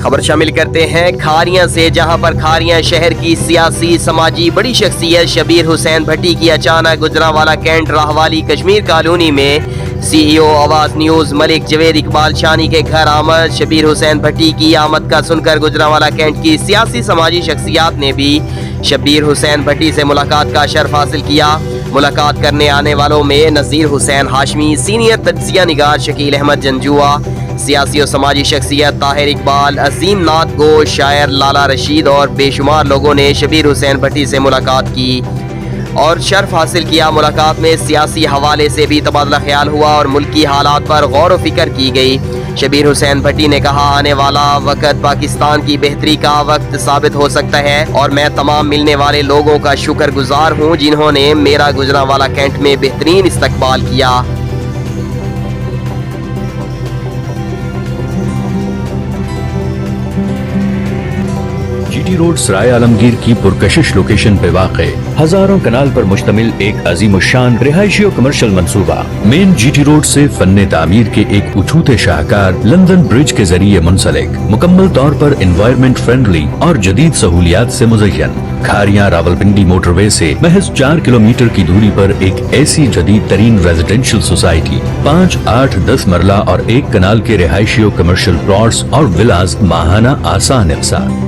खबर शामिल करते हैं खारियां से, जहां पर खारियां शहर की सियासी समाजी बड़ी शख्सियत शबीर हुसैन भट्टी की अचानक गुजरांवाला कैंट राहवाली कश्मीर कॉलोनी में CEO आवाज न्यूज मलिक जवेद इकबाल शानी के घर आमद। शबीर हुसैन भट्टी की आमद का सुनकर गुजरांवाला कैंट की सियासी समाजी शख्सियात ने भी शबीर हुसैन भट्टी से मुलाकात का शर्फ हासिल किया। मुलाकात करने आने वालों में नज़ीर हुसैन हाशमी, सीनियर तज्जिया निगार शकील अहमद जंजुआ, सियासी और समाजी शख्सियत ताहिर इकबाल, अजीम नाथ गोश, शायर लाला रशीद और बेशुमार लोगों ने शबीर हुसैन भट्टी से मुलाकात की और शर्फ हासिल किया। मुलाकात में सियासी हवाले से भी तबादला ख्याल हुआ और मुल्की हालात पर गौर व फिक्र की गई। शबीर हुसैन भट्टी ने कहा, आने वाला वक्त पाकिस्तान की बेहतरी का वक्त साबित हो सकता है और मैं तमाम मिलने वाले लोगों का शुक्रगुजार हूँ जिन्होंने मेरा गुजरांवाला कैंट में बेहतरीन इस्तकबाल किया। GT रोड सराय आलमगीर की पुरकशिश लोकेशन पे वाक़े हजारों कनाल पर मुश्तमिल एक अजीमुशान रिहायशी और कमर्शियल मंसूबा मेन GT रोड से फन्ने तामीर के एक उछूते शाहकार लंदन ब्रिज के जरिए मुंसलिक, मुकम्मल तौर पर एनवायरमेंट फ्रेंडली और जदीद सहूलियात से मुज़य्यन। खारियां रावलपिंडी मोटरवे से महज 4 किलोमीटर की दूरी पर एक ऐसी जदीद तरीन रेजिडेंशियल सोसाइटी 5, 8, 10 मरला और 1 कनाल के रिहायशी और कमर्शियल प्लॉट्स और विलास माहाना आसान इक़सात।